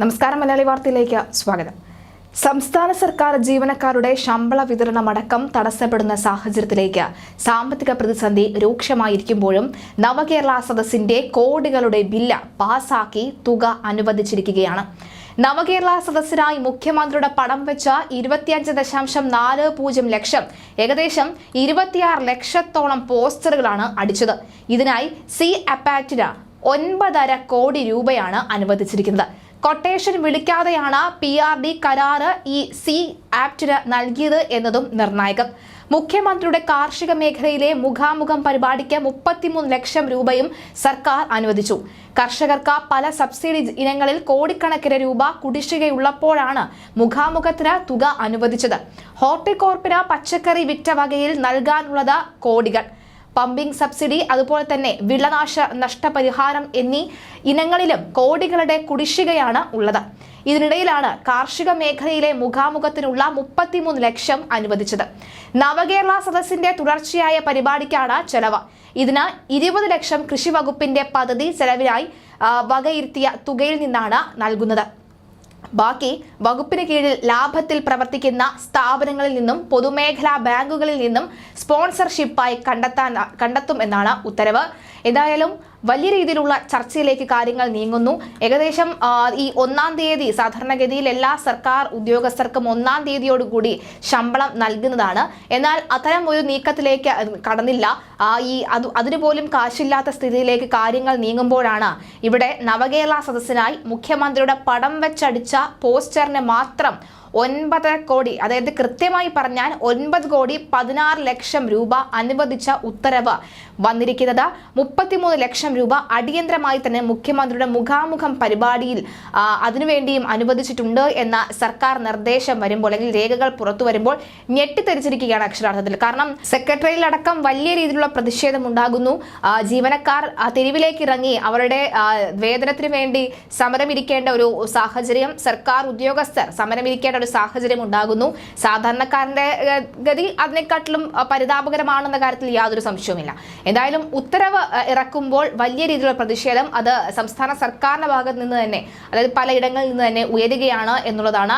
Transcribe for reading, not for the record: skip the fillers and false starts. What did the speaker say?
നമസ്കാരം. മലയാളി വാർത്തയിലേക്ക് സ്വാഗതം. സംസ്ഥാന സർക്കാർ ജീവനക്കാരുടെ ശമ്പള വിതരണമടക്കം തടസ്സപ്പെടുന്ന സാഹചര്യത്തിലേക്ക് സാമ്പത്തിക പ്രതിസന്ധി രൂക്ഷമായിരിക്കുമ്പോഴും നവകേരള സദസ്സിന്റെ കോടികളുടെ ബില്ല് പാസാക്കി തുക അനുവദിച്ചിരിക്കുകയാണ്. നവകേരള സദസ്സിനായി മുഖ്യമന്ത്രിയുടെ പടം വെച്ച 25.40 ലക്ഷം, ഏകദേശം 26 ലക്ഷത്തോളം പോസ്റ്ററുകളാണ് അടിച്ചത്. ഇതിനായി അപ്പാക്റ്റിന് 9.5 കോടി രൂപയാണ് അനുവദിച്ചിരിക്കുന്നത്. കൊട്ടേഷൻ വിളിക്കാതെയാണ് PRD കരാറ് ഈ ആപ്റ്റിന് നൽകിയത് എന്നതും നിർണായകം. മുഖ്യമന്ത്രിയുടെ കാർഷിക മേഖലയിലെ മുഖാമുഖം പരിപാടിക്ക് 33 ലക്ഷം രൂപയും സർക്കാർ അനുവദിച്ചു. കർഷകർക്ക് പല സബ്സിഡി ഇനങ്ങളിൽ കോടിക്കണക്കിന് രൂപ കുടിശ്ശികയുള്ളപ്പോഴാണ് മുഖാമുഖത്തിന് തുക അനുവദിച്ചത്. ഹോർട്ടികോർപ്പിന് പച്ചക്കറി വിറ്റ വകയിൽ നൽകാനുള്ളത് കോടികൾ. പമ്പിംഗ് സബ്സിഡി, അതുപോലെ തന്നെ വിളനാശ നഷ്ടപരിഹാരം എന്നീ ഇനങ്ങളിലും കോടികളുടെ കുടിശ്ശികയാണ് ഉള്ളത്. ഇതിനിടയിലാണ് കാർഷിക മേഖലയിലെ മുഖാമുഖത്തിനുള്ള 33 ലക്ഷം അനുവദിച്ചത്. നവകേരള സദസ്സിന്റെ തുടർച്ചയായ പരിപാടിക്കാണ് ചെലവ്. ഇതിന് 20 ലക്ഷം കൃഷി വകുപ്പിന്റെ പദ്ധതി ചെലവിനായി വകയിരുത്തിയ തുകയിൽ നിന്നാണ് നൽകുന്നത്. ബാക്കി വകുപ്പിന് കീഴിൽ ലാഭത്തിൽ പ്രവർത്തിക്കുന്ന സ്ഥാപനങ്ങളിൽ നിന്നും പൊതുമേഖലാ ബാങ്കുകളിൽ നിന്നും സ്പോൺസർഷിപ്പായി കണ്ടെത്തും എന്നാണ് ഉത്തരവ്. എന്തായാലും വലിയ രീതിയിലുള്ള ചർച്ചയിലേക്ക് കാര്യങ്ങൾ നീങ്ങുന്നു. ഏകദേശം ഈ 1-ാം തീയതി സാധാരണഗതിയിൽ എല്ലാ സർക്കാർ ഉദ്യോഗസ്ഥർക്കും 1-ാം തീയതിയോടുകൂടി ശമ്പളം നൽകുന്നതാണ്. എന്നാൽ അത്തരം ഒരു നീക്കത്തിലേക്ക് കടന്നില്ല. അതിനുപോലും കാശില്ലാത്ത സ്ഥിതിയിലേക്ക് കാര്യങ്ങൾ നീങ്ങുമ്പോഴാണ് ഇവിടെ നവകേരള സദസ്സിനായി മുഖ്യമന്ത്രിയുടെ പടം വെച്ചടിച്ച പോസ്റ്ററിന് മാത്രം 9 കോടി, അതായത് കൃത്യമായി പറഞ്ഞാൽ 9.16 ലക്ഷം രൂപ അനുവദിച്ച ഉത്തരവ് വന്നിരിക്കുന്നത്. 33 ലക്ഷം രൂപ അടിയന്തരമായി തന്നെ മുഖ്യമന്ത്രിയുടെ മുഖാമുഖം പരിപാടിയിൽ അതിനുവേണ്ടിയും അനുവദിച്ചിട്ടുണ്ട് എന്ന സർക്കാർ നിർദ്ദേശം വരുമ്പോൾ, അല്ലെങ്കിൽ രേഖകൾ പുറത്തു വരുമ്പോൾ ഞെട്ടിത്തെറിച്ചിരിക്കുകയാണ് അക്ഷരാർത്ഥത്തിൽ. കാരണം സെക്രട്ടറിയിലടക്കം വലിയ രീതിയിലുള്ള പ്രതിഷേധം ഉണ്ടാകുന്നു. ജീവനക്കാർ തെരുവിലേക്ക് ഇറങ്ങി അവരുടെ വേതനത്തിന് വേണ്ടി സമരമിരിക്കേണ്ട ഒരു സാഹചര്യം, സർക്കാർ ഉദ്യോഗസ്ഥർ സമരമിരിക്കേണ്ട ഒരു സാഹചര്യം ഉണ്ടാകുന്നു. സാധാരണക്കാരന്റെ ഗതി അതിനെക്കാട്ടിലും പരിതാപകരമാണെന്ന കാര്യത്തിൽ യാതൊരു സംശയവുമില്ല. എന്തായാലും ഉത്തരവ് ഇറക്കുമ്പോൾ വലിയ രീതിയിലുള്ള പ്രതിഷേധം അത് സംസ്ഥാന സർക്കാരിന്റെ ഭാഗത്ത് നിന്ന് തന്നെ, അതായത് പലയിടങ്ങളിൽ നിന്ന് തന്നെ ഉയരുകയാണ് എന്നുള്ളതാണ്.